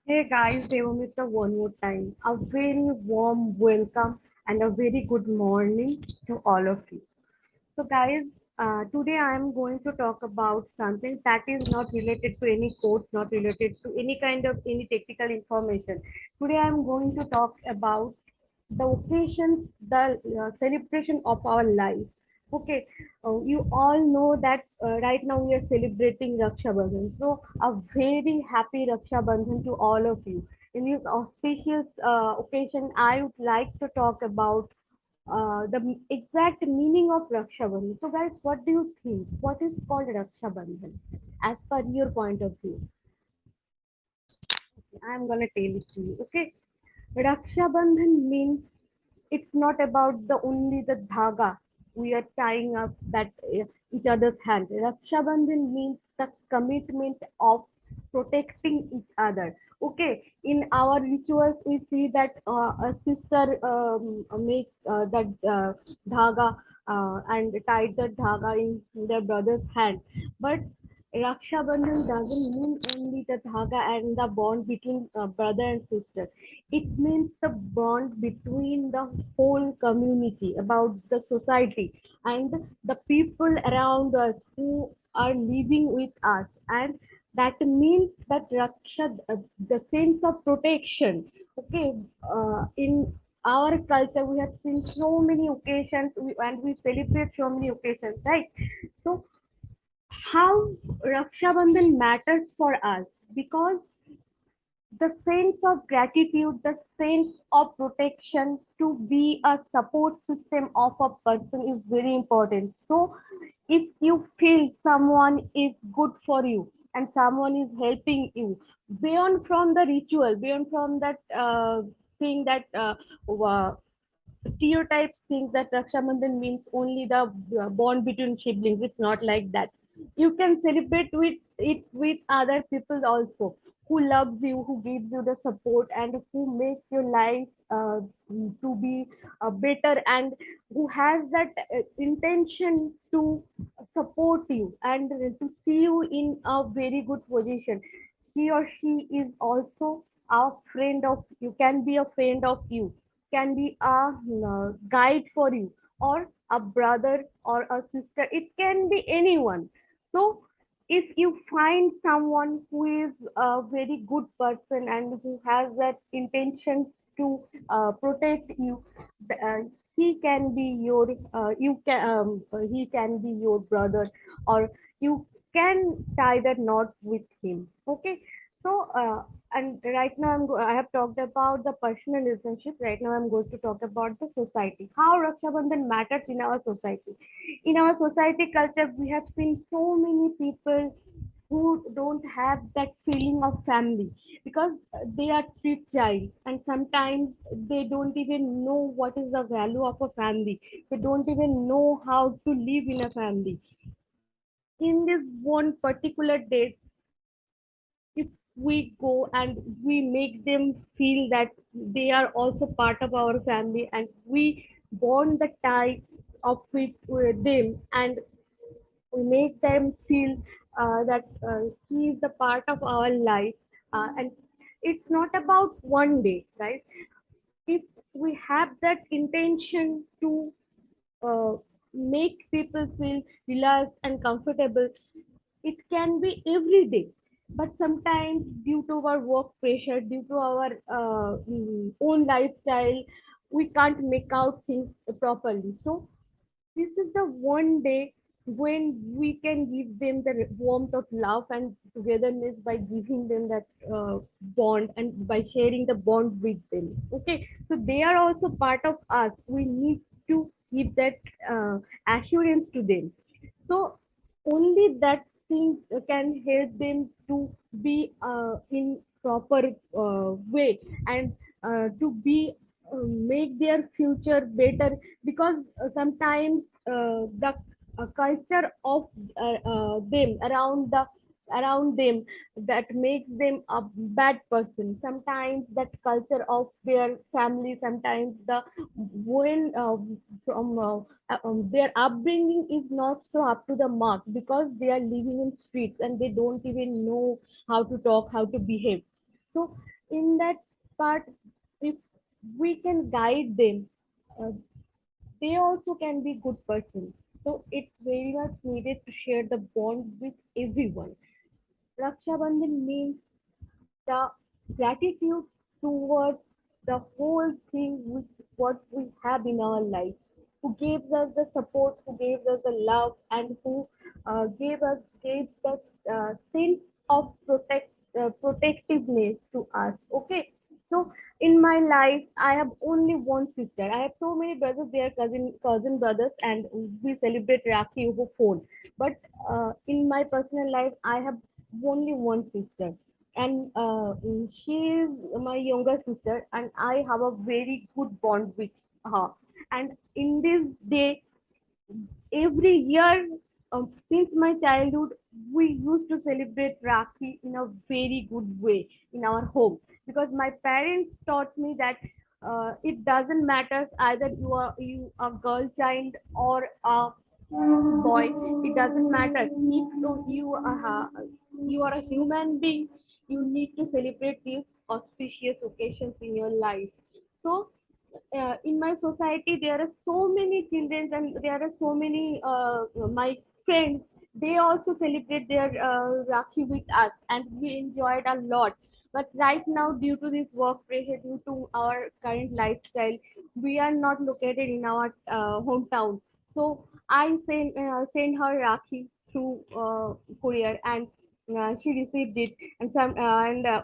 Hey guys, Debamitra one more time. A very warm welcome and a very good morning to all of you. So guys, today I am going to talk about something that is not related to any quote, not related to any kind of any technical information. Today I am going to talk about the occasions, the celebration of our life. Okay, you all know that right now we are celebrating Rakshabandhan. So a very happy Rakshabandhan to all of you. In this auspicious occasion, I would like to talk about the exact meaning of Rakshabandhan. So guys, what do you think? What is called Rakshabandhan as per your point of view? I'm gonna tell it to you. Okay, Rakshabandhan means it's not about the only the dhaga we are tying up that each other's hand. Rakshabandhan means the commitment of protecting each other. Okay, in our rituals we see that a sister makes that dhaga and tied the dhaga in their brother's hand, but Raksha Bandhan doesn't mean only the dhaga and the bond between brother and sister. It means the bond between the whole community, about the society, and the people around us who are living with us. And that means that Raksha, the sense of protection. Okay, in our culture, we have seen so many occasions and we celebrate so many occasions, right? So how Raksha Bandhan matters for us, because the sense of gratitude, the sense of protection to be a support system of a person is very important. So, if you feel someone is good for you and someone is helping you, beyond from the ritual, beyond from that thing that stereotypes think that Raksha Bandhan means only the bond between siblings. It's not like that. You can celebrate with it with other people also, who loves you, who gives you the support, and who makes your life to be better, and who has that intention to support you and to see you in a very good position. He or she is also a friend of you, can be a friend of you, can be a guide for you, or a brother or a sister. It can be anyone. So, if you find someone who is a very good person and who has that intention to protect you, uh, he can be your he can be your brother, or you can tie that knot with him. Okay, so and right now I have talked about the personal relationship. Right now I'm going to talk about the society. How Raksha Bandhan matters in our society. In our society culture, we have seen so many people who don't have that feeling of family, because they are street child, and sometimes they don't even know what is the value of a family. They don't even know how to live in a family. In this one particular day, if we go and we make them feel that they are also part of our family, and we bond the tie of with them, and we make them feel that he is the part of our life, and it's not about one day, right? If we have that intention to uh, make people feel relaxed and comfortable, it can be every day. But sometimes, due to our work pressure, due to our own lifestyle, we can't make out things properly. So this is the one day when we can give them the warmth of love and togetherness by giving them that bond and by sharing the bond with them. Okay, so they are also part of us. We need to give that assurance to them. So only that thing can help them to be in proper way, and to be make their future better, because sometimes the culture of them around them, that makes them a bad person. Sometimes that culture of their family, sometimes the when from their upbringing is not so up to the mark, because they are living in streets and they don't even know how to talk, how to behave. So in that part, if we can guide them, uh, they also can be good person. So it's very much needed to share the bond with everyone. Raksha Bandhan means the gratitude towards the whole thing with what we have in our life, who gave us the support, who gave us the love, and who gave the sense of protectiveness to us. Okay, so in my life, I have only one sister. I have so many brothers. They are cousin brothers, and we celebrate Rakhi over phone. But in my personal life, I have only one sister, and she is my younger sister, and I have a very good bond with her. And in this day, every year, since my childhood, we used to celebrate Rakhi in a very good way in our home, because my parents taught me that it doesn't matter either you a girl child or a boy. It doesn't matter if you are a human being. You need to celebrate these auspicious occasions in your life. So in my society there are so many children, and there are so many my friends. They also celebrate their Rakhi with us, and we enjoyed a lot. But right now, due to this work pressure, due to our current lifestyle, we are not located in our hometown. So I send her Rakhi through courier, and she received it, and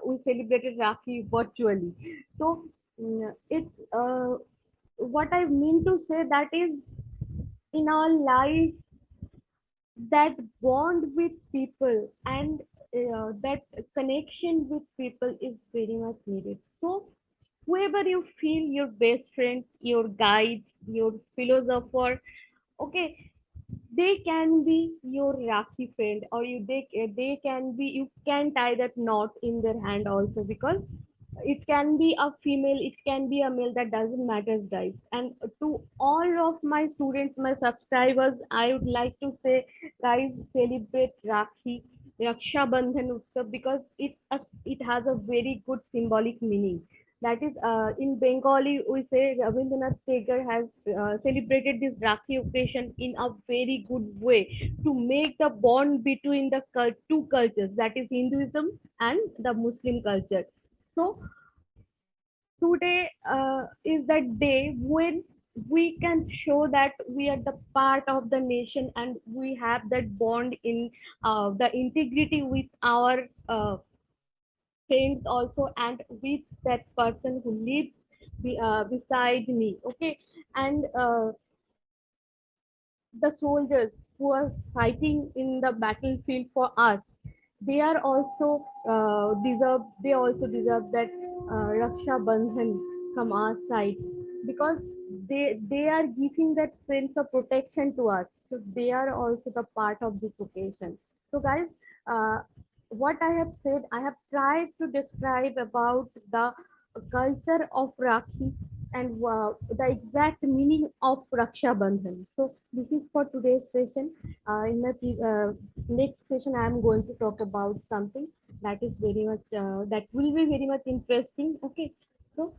we celebrated Rakhi virtually. So it's what I mean to say, that is, in our life, that bond with people, and that connection with people is very much needed. So whoever you feel your best friend, your guide, your philosopher, okay, they can be your Rakhi friend, or they can be, you can tie that knot in their hand also, because it can be a female, it can be a male, that doesn't matter, guys. And to all of my students, my subscribers, I would like to say, guys, celebrate Raksha Bandhan Utsav, because it has a very good symbolic meaning. That is, in Bengali, we say Rabindranath Tagore has celebrated this Rakhi occasion in a very good way, to make the bond between the two cultures, that is Hinduism and the Muslim culture. So today is the day when we can show that we are the part of the nation, and we have that bond in the integrity with our friends also, and with that person who lives beside me. Okay, and the soldiers who are fighting in the battlefield for us, they also deserve that Raksha Bandhan from our side, because they are giving that sense of protection to us. So they are also the part of this occasion. So guys, uh, what I have said, I have tried to describe about the culture of Rakhi, and the exact meaning of Raksha Bandhan. So this is for today's session. In the next session, I am going to talk about something that is very much that will be very much interesting. Okay, so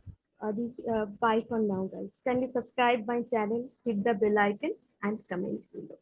bye for now, guys. Kindly subscribe my channel, hit the bell icon, and comment below.